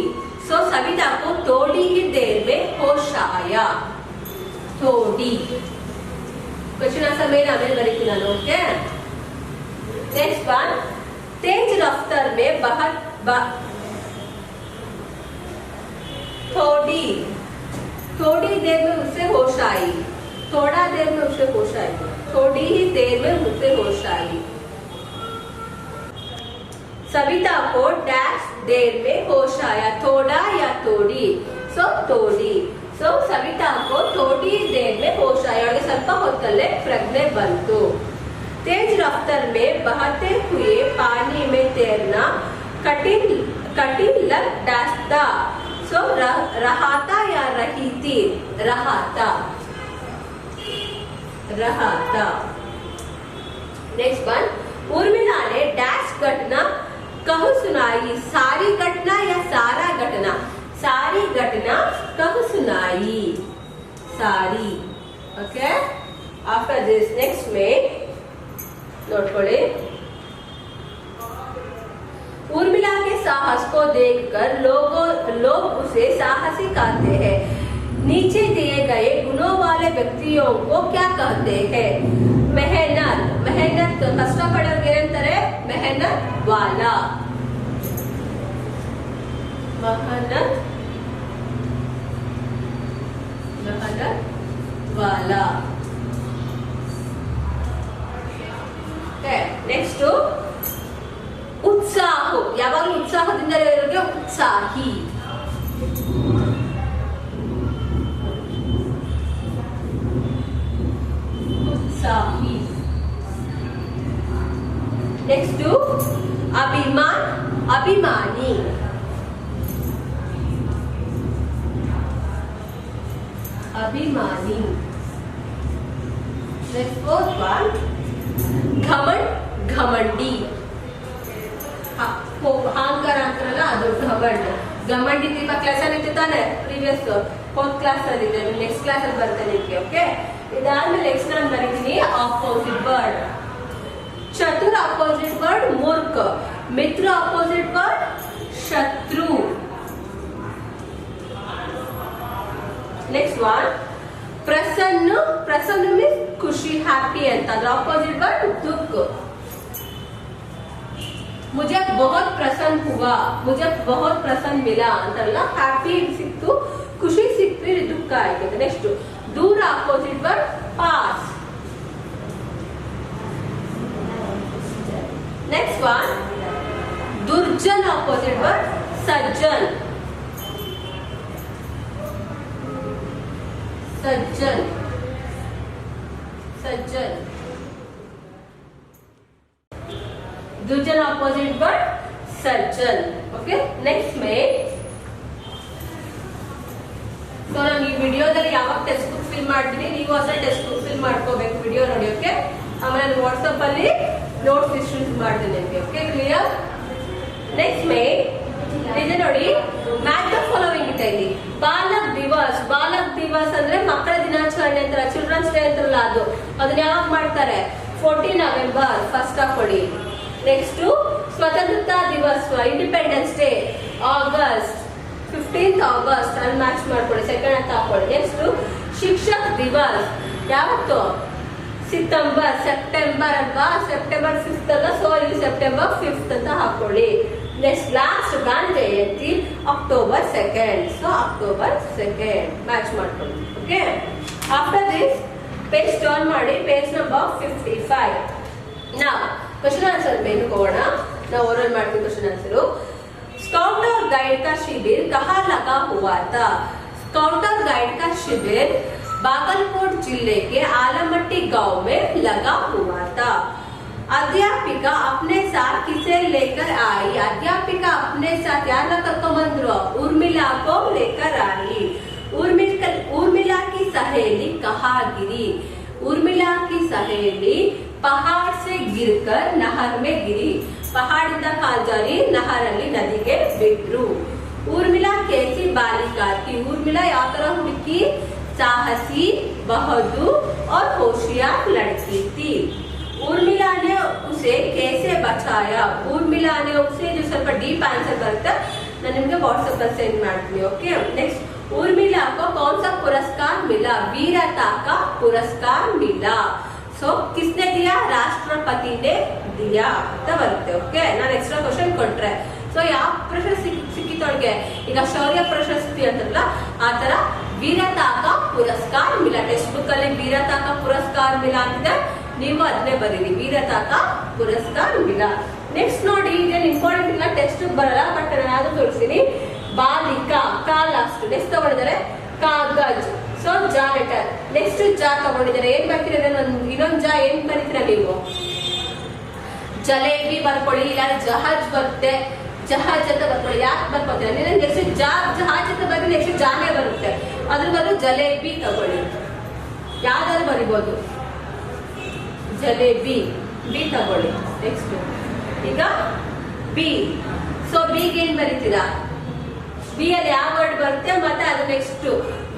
सो सविता को थोड़ी ही देर में होश आया. थोड़ी क्वेश्चन आंसर में नाम बरीतीनानु. Okay, next one. तेज रफ्तार में थोड़ी देर में उसे होश आई. थोड़ा देर में उसे होश आई. थोड़ी ही देर में उसे होश आई. सविता को डैश देर में होश आया, थोड़ा या थोड़ी. सो थोड़ी. सो सविता को थोड़ी देर में होश आया. ಅವಳಿಗೆ ಸ್ವಲ್ಪ ಹೊತ್ತಲ್ಲೇ ಪ್ರಜ್ಞೆ ಬಂತು. तेज रफ्तार में बहते हुए पानी में तैरना कठिन लग डास्ता. सो रहाता या रही थी. रहाता. Next one. उर्मिला ने डैश घटना कह सुनाई. सारी घटना या सारा घटना. सारी घटना कह सुनाई. सारी. ओके, आफ्टर दिस नेक्स्ट में नोट करें. उर्मिला के साहस को देखकर लोग उसे साहसी कहते हैं. नीचे दिए गए गुणों वाले व्यक्तियों को क्या कहते हैं? मेहनत. कष्ट पड़ोर्गे ಏನಂತಾರೆ? मेहनत वाला. मेहनत वाला. नेक्स्ट उत्साह. ಯಾವಾಗಲೂ ಉತ್ಸಾಹದಿಂದ ಇರೋರಿಗೆ ಉತ್ಸಾಹಿ. उत्साही. नेक्स्ट अभिमान अभिमानी. अभिमानी. नेक्स्ट फोर्थ वन घमंड घमंडी. अहंकार ಅಂತಾರಲ್ಲ ಅದು घमंड. घमंड ನಿಮ್ಮ ಕ್ಲಾಸ್ ಅಲ್ಲಿ ಇತ್ತು ತಾನೆ? ಪ್ರೀವಿಯಸ್ ಫೋರ್ತ್ ಕ್ಲಾಸ್ ಅಲ್ಲಿ ಇದೆ. ನೆಕ್ಸ್ಟ್ ಕ್ಲಾಸ್ ಅಲ್ಲಿ ಬರ್ತೇನೆ ನಿಮಗೆ. ಓಕೆ, ಇದಾದ್ಮೇಲೆ ನೆಕ್ಸ್ಟ್ ನಾನು ಬರೀತೀನಿ ಆಪೋಸಿಟ್ ವರ್ಡ್. चतुर अपोजिट वर्ड मूर्ख. मित्र अपोजिट वर्ड शत्रु. नेक्स्ट वन प्रसन्न. प्रसन्न मीन्स खुशी, हैप्पी ಅಂತ. अपोजिट वर्ड दुख. मुझे बहुत प्रसन्न हुआ, मुझे बहुत प्रसन्न मिला ಅಂತಲ್ಲ. हैप्पी सिक्तु, ಖುಷಿ ಸಿಕ್ಕ್ರೆ ದುಃಖ ಆಯ್ತು. ನೆಕ್ಸ್ಟ್ ದೂರ ಅಪೋಸಿಟ್ ವರ್ಡ್ ಪಾಸ್. ನೆಕ್ಸ್ಟ್ ಒನ್ ದುರ್ಜನ್ ಅಪೋಸಿಟ್ ವರ್ಡ್ ಸಜ್ಜನ್. सज्जन सज्जन. दुर्जन ऑपोजिट वर्ड सज्जन. ओके नेक्स्ट में ಸೊ ನಾನು ಈ ವಿಡಿಯೋದಲ್ಲಿ ಯಾವಾಗ ಟೆಕ್ಸ್ಟ್ ಬುಕ್ ಫಿಲ್ ಮಾಡ್ತೀನಿ ನೀವು ಅಷ್ಟೇ ಟೆಕ್ಸ್ಟ್ ಬುಕ್ ಫಿಲ್ ಮಾಡ್ಕೋಬೇಕು ವಿಡಿಯೋ ನೋಡಿ. ಓಕೆ ಆಮೇಲೆ ನಾನು ವಾಟ್ಸ್ಆಪ್ ಅಲ್ಲಿ ನೋಟ್ಸ್ ಡಿಸ್ಟ್ರಿಬ್ಯೂಟ್ ಮಾಡ್ತೀನಿ ನಿಮಗೆ. Okay clear. ನೆಕ್ಸ್ಟ್ ಮೇ ಇದೆ ನೋಡಿ ಮ್ಯಾಚ್ ದ ಫಾಲೋವಿಂಗ್ ಇದೆ ಇಲ್ಲಿ. ಬಾಲಕ್ ದಿವಸ್. ಬಾಲಕ್ ದಿವಸ್ ಅಂದ್ರೆ ಮಕ್ಕಳ ದಿನಾಚರಣೆ ಅಂತಾರೆ, ಚಿಲ್ಡ್ರನ್ಸ್ ಡೇ ಅಂತಾರಲ್ಲ ಅದು. ಅದನ್ನ ಯಾವಾಗ ಮಾಡ್ತಾರೆ? 14 ನವೆಂಬರ್ ಫಸ್ಟ್ ಹಾಕೊಳ್ಳಿ. ನೆಕ್ಸ್ಟ್ ಸ್ವತಂತ್ರತಾ ದಿವಸ್ independence day August 15th August ಅಲ್ಲಿ ಮ್ಯಾಚ್ ಮಾಡ್ಕೊಳ್ಳಿ, ಸೆಕೆಂಡ್ ಅಂತ ಹಾಕೊಳ್ಳಿ. ನೆಕ್ಸ್ಟ್ ಶಿಕ್ಷಕ್ ದಿವಸ್ ಯಾವತ್ತು? ಸೆಪ್ಟೆಂಬರ್ ಅಲ್ವಾ, ಸೆಪ್ಟೆಂಬರ್ 5th ಅಲ್ಲ, ಸೊ ಇಲ್ಲಿ ಸೆಪ್ಟೆಂಬರ್ 5th ಅಂತ ಹಾಕೊಳ್ಳಿ. Next last Gandhi Jayanti October 2nd, so October 2nd match ಮಾಡ್ಕೊಳ್ಳಿ. Okay after this page turn ಮಾಡಿ, ಪೇಜ್ ನಂಬರ್ 55. ನಾವು ಕ್ವೆಶ್ಚನ್ ಆನ್ಸರ್ ಮೇಲೆ ಹೋಗೋಣ. ನಾವು ಓರಲ್ ಮಾಡ್ತೀವಿ ಕ್ವೆಶ್ಚನ್ ಆನ್ಸರ್. स्काउट और गाइड का शिविर कहाँ लगा हुआ था? स्काउट और गाइड का शिविर बागलकोट जिले के आलमट्टी गांव में लगा हुआ था. अध्यापिका अपने साथ किसे लेकर आई? अध्यापिका अपने साथ यार कर्कमंद्रो उर्मिला को लेकर आई. उर्मिला की सहेली कहाँ गिरी? उर्मिला की सहेली पहाड़ से गिरकर नहर में गिरी. ಪಹಾಡಿಂದ ಕಾಲ್ಜಾರಿ ನಹರಲ್ಲಿ ನದಿಗೆ ಬಿಟ್ರು. ಊರ್ಮಿಲಾ ಕೇಸಿ ಬಾಲಿಕಾ ಥಿ. ಊರ್ಮಿಲಾ ಯಾವ ತರ ಹುಡುಕಿ? साहसी, बहादुर और होशियार लड़की थी. उर्मिला ने उसे कैसे बचाया? उर्मिला ने उसे जो ಸ್ವಲ್ಪ डीप आंसर बरता ನಾನು ನಿಮಗೆ ವಾಟ್ಸ್ಆಪ್ ಅಲ್ಲಿ ಸೆಂಡ್ ಮಾಡ್ತೀನಿ. ಓಕೆ नेक्स्ट उर्मिला को कौन सा पुरस्कार मिला? वीरता का पुरस्कार मिला. सो किसने दिया? राष्ट्रपति ने दिया ಅಂತ ಬರುತ್ತೆ. ಓಕೆ ನಾನು ಎಕ್ಸ್ಟ್ರಾ ಕ್ವೆಶ್ಚನ್ ಕೊಟ್ರೆ ಸೊ ಯಾವ ಪ್ರಶಸ್ತಿ ಸಿಕ್ಕಿತೊಳಗೆ ಈಗ ಶೌರ್ಯ ಪ್ರಶಸ್ತಿ ಅಂತಲ್ಲ ಆ ತರ वीरता का पुरस्कार मिला. टेक्स्ट बुक ಅಲ್ಲಿ वीरता का पुरस्कार मिला ಅಂತಿದೆ, ನೀವು ಅದನ್ನೇ ಬರೀರಿ वीरता का पुरस्कार मिला. ನೆಕ್ಸ್ಟ್ ನೋಡಿ ಇದೇನು ಇಂಪಾರ್ಟೆಂಟ್ ಇಲ್ಲ, ಟೆಕ್ಸ್ಟ್ ಬರಲ್ಲ ಬಟ್ ನಾನು ಯಾವ್ದು ತೋರಿಸ್ತೀನಿ. ಬಾಲಿಕಾ ಕಾ ಲಾಸ್ಟ್. ನೆಕ್ಸ್ಟ್ ತಗೊಂಡಿದ್ದಾರೆ ಕಾಗಜ್, ಸೊ ಜಾ ಲೆಟರ್. ನೆಕ್ಸ್ಟ್ ಜಾ ತಗೊಂಡಿದ್ದಾರೆ. ಏನ್ ಬರ್ತೀರ ಇನ್ನೊಂದು ಜಾ ಏನ್ ಬರೀತೀರ ನೀವು? ಜಲೇಬಿ ಬರ್ಕೊಳ್ಳಿ, ಇಲ್ಲ ಜಹಾಜ್ ಬರುತ್ತೆ, ಜಹಾಜ್ ಅಂತ ಬರ್ಕೊಳ್ಳಿ. ಯಾಕೆ ಬರ್ಕೋತೀರ? ನೆಕ್ಸ್ಟ್ ಜಹಾಜ್ ಅಂತ ಬರೀ ನೆಕ್ಸ್ಟ್ ಜಾನೇ ಬರುತ್ತೆ, ಅದ್ರ ಬದಲು ಜಲೇಬಿ ತಗೊಳ್ಳಿ. ಯಾವ್ದಾದ್ರು ಬರಿಬೋದು, ಜಲೇಬಿ ಬಿ ತಗೊಳ್ಳಿ. ನೆಕ್ಸ್ಟ್ ಈಗ ಬಿ, ಸೊ ಬಿಗೆ ಏನ್ ಬರೀತೀರಾ? ಬಿ ಅಲ್ಲಿ ಯಾವ ವರ್ಡ್ ಬರುತ್ತೆ ಮತ್ತೆ ಅದು ನೆಕ್ಸ್ಟ್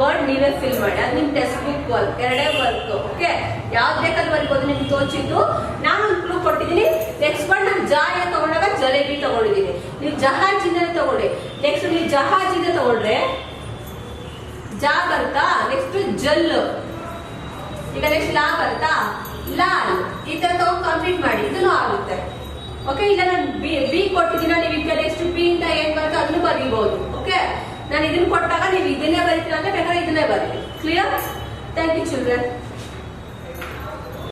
ವರ್ಡ್ ನೀವೇ ಫಿಲ್ ಮಾಡಿ. ಅದು ನಿಮ್ ಟೆಕ್ಸ್ಟ್ ಬುಕ್ ವರ್ಕ್, ಎರಡೇ ವರ್ಕ್. ಓಕೆ ಯಾವ್ದು ಬೇಕಾದ್ರೂ ಬರಿಬೋದು, ನಿಮ್ಗೆ ತೋಚಿದ್ದು. ನಾನು ಒಂದು ಕ್ಲೂ ಕೊಟ್ಟಿದ್ದೀನಿ. ನೆಕ್ಸ್ಟ್ ವರ್ಡ್ ನಾನು ಜಾಯ ತಗೊಂಡಾಗ ಜಲೇಬಿ ತಗೊಂಡಿದ್ದೀನಿ, ನೀವು ಜಹಾಜಿಂದ ತಗೊಳ್ಳಿ. ನೆಕ್ಸ್ಟ್ ನೀವು ಜಹಾಜಿಂದ ತಗೊಂಡ್ರೆ ಜಾ ಬರ್ತಾ, ನೆಕ್ಸ್ಟ್ ಜಲ್. ಈಗ ನೆಕ್ಸ್ಟ್ ಲಾ ಬರ್ತಾ, ಲಾಲ್. ಈ ತರ ತಗೊಂಡು ಕಂಪ್ಲೀಟ್ ಮಾಡಿ, ಇದನ್ನು ಆಗುತ್ತೆ. ಓಕೆ ಇಲ್ಲ ನಾನು ಬಿ ಕೊಟ್ಟಿದ್ದೀನ, ನೀವು ಈಗ ನೆಕ್ಸ್ಟ್ ಬಿ ಇಂದ ಏನ್ ಬರ್ತೋ ಅದನ್ನು ಬರೀಬಹುದು. ಓಕೆ ನಾನು ಇದನ್ನ ಕೊಟ್ಟಾಗ ನೀವು ಇದನ್ನೇ ಬರೀತೀರ ಅಂದ್ರೆ ಬೇಕಾದ್ರೆ ಇದನ್ನೇ ಬರೀರಿ. ಕ್ಲಿಯರ್? Thank you children.